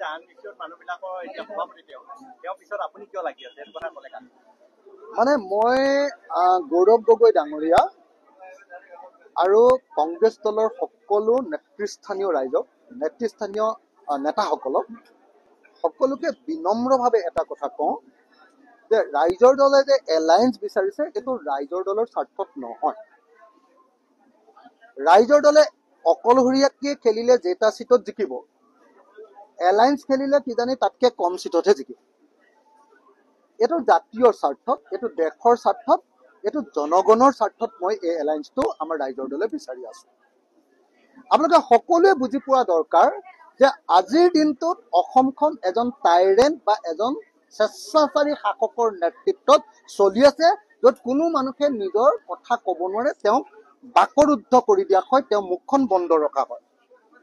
যে আননিশ্চিত মানুহবিলাকৰ এতিয়া সভাপতি তেওঁ পিছত আপুনি কিয় লাগি আছে এইটো কথা ক'লে কালি মানে মই গৌৰৱ গগৈ ডাঙৰীয়া আৰু কংগ্ৰেছ দলৰ সকলো নেতৃস্থানীয় ৰাইজক নেতৃস্থানীয় নেতাসকলক সকলোকে বিনম্ৰভাৱে এটা কথা কওঁ যে ৰাইজৰ দলে যে এলায়েন্স বিচাৰিছে এইটো ৰাইজৰ দলৰ স্বাৰ্থত নহয়। ৰাইজৰ দলে অকলশৰীয়াকৈ খেলিলে যেটা চিটত জিকিব, এলায়েন্স খেলিলে কিজানি তাতকৈ কম চিটতহে জিকিব। এইটো জাতীয় স্বাৰ্থত, এইটো দেশৰ স্বাৰ্থত, এইটো জনগণৰ স্বাৰ্থত মই এই এলায়েন্সটো আমাৰ ৰাইজৰ দলে বিচাৰি আছো। আপোনালোকে সকলোৱে বুজি পোৱা দৰকাৰ যে আজিৰ দিনটোত অসমখন এজন টাইৰেণ্ট বা এজন স্বেচ্ছাচাৰী শাসকৰ নেতৃত্বত চলি আছে, য'ত কোনো মানুহে নিজৰ কথা ক'ব নোৱাৰে, তেওঁক বাকৰুদ্ধ কৰি দিয়া হয়, তেওঁ মুখখন বন্ধ ৰখা হয়।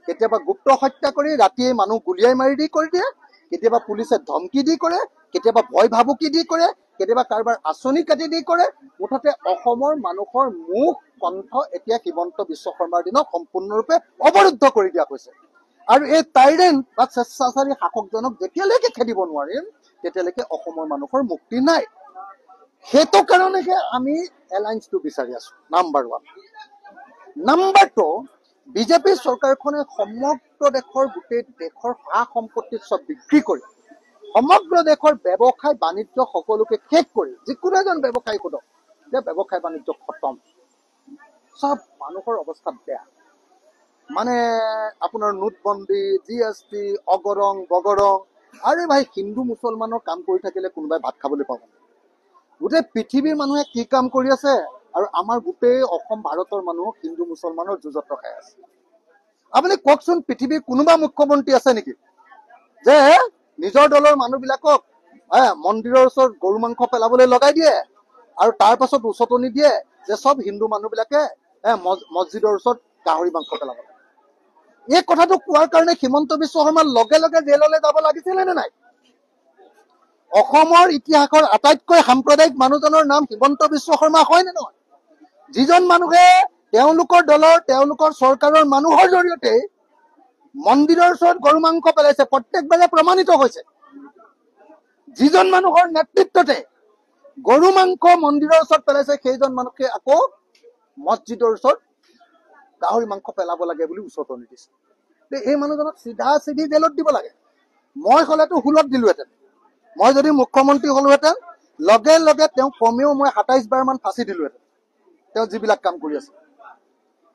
কেতিয়াবা গুপ্ত হত্যা কৰি ৰাতিয়ে মানুহ গুলিয়াই মাৰি দি কৰি দিয়ে, কেতিয়াবা পুলিচে ধমকি দি কৰে, কেতিয়াবা ভয় ভাবুকি দি কৰে, কেতিয়াবা কাৰোবাৰ আঁচনি কাটি দি কৰে। মুঠতে অসমৰ মানুহৰ মুখ কণ্ঠ এতিয়া হিমন্ত বিশ্ব শৰ্মাৰ দিনত সম্পূৰ্ণৰূপে অৱৰুদ্ধ কৰি দিয়া হৈছে। আৰু এই টাইৰেণ্ট বা স্বেচ্ছাচাৰী শাসকজনক যেতিয়ালৈকে খেদিব নোৱাৰিম তেতিয়ালৈকে অসমৰ মানুহৰ মুক্তি নাই। সেইটো কাৰণেহে আমি এলায়েন্সটো বিচাৰি আছো, নাম্বাৰ 1। নাম্বাৰ 2, বিজেপি চৰকাৰখনে সমগ্ৰ দেশৰ গোটেই দেশৰ সা সম্পত্তি চব বিক্ৰী কৰি সমগ্ৰ দেশৰ ব্যৱসায় বাণিজ্য সকলোকে শেষ কৰি, যিকোনো এজন ব্যৱসায়ী সোধক যে ব্যৱসায় বাণিজ্য খতম, চব মানুহৰ অৱস্থা বেয়া। মানে আপোনাৰ নোটবন্দী, GST, অগৰং বগৰং। আৰে ভাই, হিন্দু মুছলমানৰ কাম কৰি থাকিলে কোনোবাই ভাত খাবলৈ পাব? গোটেই পৃথিৱীৰ মানুহে কি কাম কৰি আছে আৰু আমাৰ গোটেই অসম ভাৰতৰ মানুহ হিন্দু মুছলমানৰ যুঁজত ৰখাই আছে। আপুনি কওকচোন, পৃথিৱীৰ কোনোবা মুখ্যমন্ত্ৰী আছে নেকি যে নিজৰ দলৰ মানুহবিলাকক মন্দিৰৰ ওচৰত গৰু মাংস পেলাবলৈ লগাই দিয়ে আৰু তাৰ পাছত উচতনি দিয়ে যে চব হিন্দু মানুহবিলাকে মছজিদৰ ওচৰত গাহৰি মাংস পেলাব? এই কথাটো কোৱাৰ কাৰণে হিমন্ত বিশ্ব শৰ্মাৰ লগে লগে জেললৈ যাব লাগিছিলে নে নাই? অসমৰ ইতিহাসৰ আটাইতকৈ সাম্প্ৰদায়িক মানুহজনৰ নাম হিমন্ত বিশ্ব শৰ্মা হয় নে নহয়? যিজন মানুহে তেওঁলোকৰ দলৰ, তেওঁলোকৰ চৰকাৰৰ মানুহৰ জৰিয়তে মন্দিৰৰ ওচৰত গৰু মাংস পেলাইছে, প্ৰত্যেকবাৰে প্ৰমাণিত হৈছে। যিজন মানুহৰ নেতৃত্বতে গৰু মাংস মন্দিৰৰ ওচৰত পেলাইছে, সেইজন মানুহকে আকৌ মছজিদৰ ওচৰত গাহৰি মাংস পেলাব লাগে বুলি উচতনি দিছে। এই মানুহজনক চিধা চিধি জেলত দিব লাগে। মই হলেতো হুলত দিলোহেঁতেন। মই যদি মুখ্যমন্ত্ৰী হলোহেঁতেন লগে লগে তেওঁ কমেও মই 27 বাৰ মান ফাঁচি দিলোহেঁতেন। তেওঁ যিবিলাক কাম কৰি আছে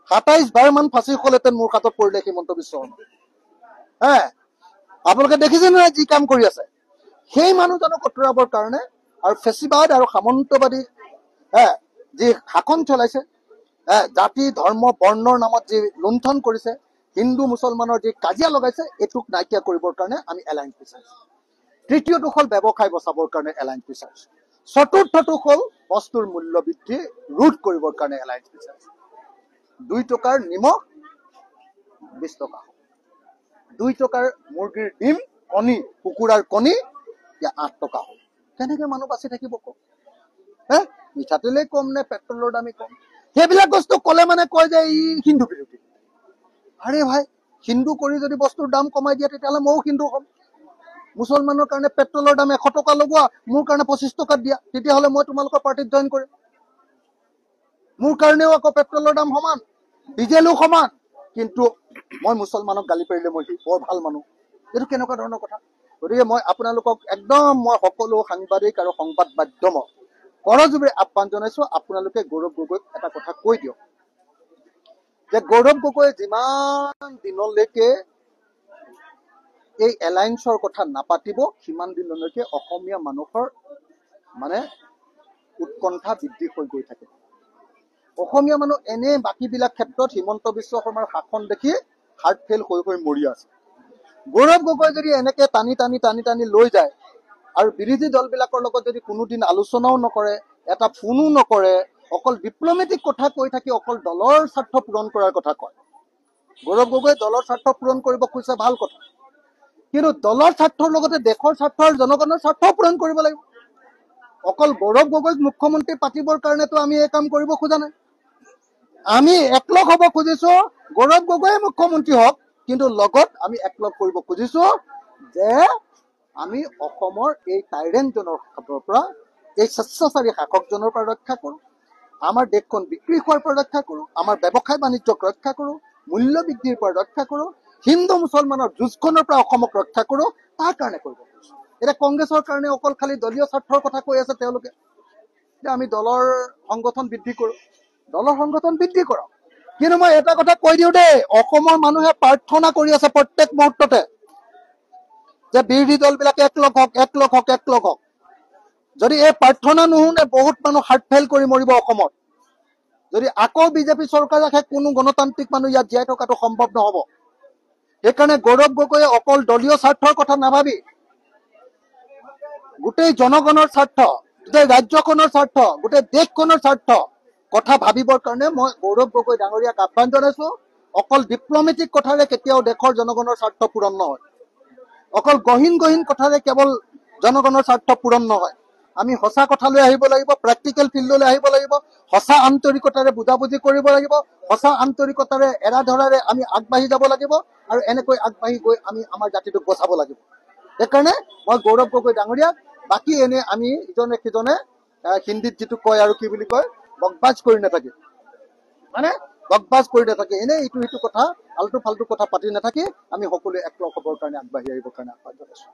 27 বাৰ মান ফাঁচি হলহেঁতেন মোৰ হাতত পৰিলে হিমন্ত বিশ্ব শৰ্মা। আপোনালোকে দেখিছে নহয় যি কাম কৰি আছে। সেই মানুহজনক আঁতৰাবৰ কাৰণে আৰু ফেচিবাদ আৰু সামন্তবাদী যি শাসন চলাইছে, জাতি ধৰ্ম বৰ্ণৰ নামত যি লুণ্ঠন কৰিছে, হিন্দু মুছলমানৰ যি কাজিয়া লগাইছে, এইটোক নাইকিয়া কৰিবৰ কাৰণে আমি এলায়েন্স বিচাৰিছো। তৃতীয়টো হ'ল ব্যৱসায় বচাবৰ কাৰণে এলায়েন্স বিচাৰিছো। চতুৰ্থটো হ'ল বস্তুৰ মূল্য বৃদ্ধি ৰোধ কৰিবৰ কাৰণে এলায়েন্স বিচাৰিছো। 2 টকাৰ নিমখ 20 টকা হ'ব। 2 টকাৰ মুৰ্গীৰ ডিম, কণী, কুকুৰাৰ কণী এতিয়া 8 টকা হ'ল। কেনেকে মানুহ বাচি থাকিব কওক? মিঠাতেলেই কম নে পেট্ৰলৰ দামেই কম? সেইবিলাক বস্তু ক'লে মানে কয় যে ই হিন্দু বিৰোধী। আৰে ভাই, হিন্দু কৰি যদি বস্তুৰ দাম কমাই দিয়ে তেতিয়াহ'লে ময়ো হিন্দু হ'ম। মুছলমানৰ কাৰণে পেট্ৰলৰ দাম 100 টকা লগোৱা, মোৰ কাৰণে 25 টকাত দিয়া, তেতিয়াহ'লে মই তোমালোকৰ পাৰ্টিত জইন কৰিম। মোৰ কাৰণেও আকৌ পেট্ৰলৰ দাম সমান, ডিজেলো সমান, কিন্তু মই মুছলমানক গালি পাৰিলে মই বৰ ভাল মানুহ। এইটো কেনেকুৱা ধৰণৰ কথা? গতিকে মই আপোনালোকক একদম সকলো সাংবাদিক আৰু সংবাদ মাধ্যমক কৰজোৰে আহ্বান জনাইছো, আপোনালোকে গৌৰৱ গগৈক এটা কথা কৈ দিয়ক যে গৌৰৱ গগৈয়ে যিমান দিনলৈকে এই এলায়েন্সৰ কথা নাপাতিব, সিমান দিনলৈকে অসমীয়া মানুহৰ মানে উৎকণ্ঠা বৃদ্ধি হৈ গৈ থাকে। অসমীয়া মানুহ এনে বাকীবিলাক ক্ষেত্ৰত হিমন্ত বিশ্ব শৰ্মাৰ শাসন দেখি হাৰ্ট ফেইল হৈ হৈ মৰি আছে। গৌৰৱ গগৈ যদি এনেকে টানি টানি টানি টানি লৈ যায় আৰু বিৰোধী দলবিলাকৰ লগত যদি কোনোদিন আলোচনাও নকৰে, এটা ফোনো নকৰে, অকল ডিপ্লমেটিক কথা কৈ থাকি অকল দলৰ স্বাৰ্থ পূৰণ কৰাৰ কথা কয়। গৌৰৱ গগৈ দলৰ স্বাৰ্থ পূৰণ কৰিব খুজিছে, ভাল কথা, কিন্তু দলৰ স্বাৰ্থৰ লগতে দেশৰ স্বাৰ্থ আৰু জনগণৰ স্বাৰ্থও পূৰণ কৰিব লাগিব। অকল গৌৰৱ গগৈক মুখ্যমন্ত্ৰী পাতিবৰ কাৰণেতো আমি এই কাম কৰিব খোজা নাই। আমি একলগ হ'ব খুজিছো, গৌৰৱ গগৈয়ে মুখ্যমন্ত্ৰী হওক, কিন্তু লগত আমি একলগ কৰিব খুজিছো যে আমি অসমৰ এই টাইৰেণ্টজনৰ হাতৰ পৰা, এই স্বেচ্ছাচাৰী শাসকজনৰ পৰা ৰক্ষা কৰোঁ, আমাৰ দেশখন বিক্ৰী হোৱাৰ পৰা ৰক্ষা কৰোঁ, আমাৰ ব্যৱসায় বাণিজ্যক ৰক্ষা কৰোঁ, মূল্য বৃদ্ধিৰ পৰা ৰক্ষা কৰোঁ, হিন্দু মুছলমানৰ যুঁজখনৰ পৰা অসমক ৰক্ষা কৰোঁ, তাৰ কাৰণে কৰিব পাৰিছোঁ। এতিয়া কংগ্ৰেছৰ কাৰণে অকল খালি দলীয় স্বাৰ্থৰ কথা কৈ আছে তেওঁলোকে, যে আমি দলৰ সংগঠন বৃদ্ধি কৰোঁ। দলৰ সংগঠন বৃদ্ধি কৰক, কিন্তু মই এটা কথা কৈ দিওঁ দেই, অসমৰ মানুহে প্ৰাৰ্থনা কৰি আছে প্ৰত্যেক মুহূৰ্ততে যে বিৰোধী দলবিলাকে একলগ হওক, একলগ হওক, একলগ হওক। যদি এই প্ৰাৰ্থনা নুশুনে বহুত মানুহ হাৰ্ট ফেইল কৰি মৰিব অসমত। যদি আকৌ বিজেপি চৰকাৰ আহে, কোনো গণতান্ত্ৰিক মানুহ ইয়াত জীয়াই থকাটো সম্ভৱ নহ'ব। সেইকাৰণে গৌৰৱ গগৈয়ে অকল দলীয় স্বাৰ্থৰ কথা নাভাবি গোটেই জনগণৰ স্বাৰ্থ, গোটেই ৰাজ্যখনৰ স্বাৰ্থ, গোটেই দেশখনৰ স্বাৰ্থ কথা ভাবিবৰ কাৰণে মই গৌৰৱ গগৈ ডাঙৰীয়াক আহ্বান জনাইছো। অকল ডিপ্লমেটিক কথাৰে কেতিয়াও দেশৰ জনগণৰ স্বাৰ্থ পূৰণ নহয়, অকল গহীন গহীন কথাৰে কেৱল জনগণৰ স্বাৰ্থ পূৰণ নহয়। আমি সঁচা কথালৈ আহিব লাগিব, প্ৰেক্টিকেল ফিল্ডলৈ আহিব লাগিব, সঁচা আন্তৰিকতাৰে বুজাবুজি কৰিব লাগিব, সঁচা আন্তৰিকতাৰে এৰাধৰাৰে আমি আগবাঢ়ি যাব লাগিব, আৰু এনেকৈ আগবাঢ়ি গৈ আমি আমাৰ জাতিটোক বচাব লাগিব। সেইকাৰণে মই গৌৰৱ গগৈ ডাঙৰীয়াক, বাকী এনে আমি ইজনে সিজনে হিন্দীত যিটো কয় আৰু কি বুলি কয়, বকবাজ কৰি নাথাকি, মানে বকবাজ কৰি নাথাকি, এনে ইটো সিটো কথা আল্টু ফাল্টু কথা পাতি নাথাকি আমি সকলোৱে একলগ হ'বৰ কাৰণে আগবাঢ়ি আহিবৰ কাৰণে আহ্বান জনাইছো।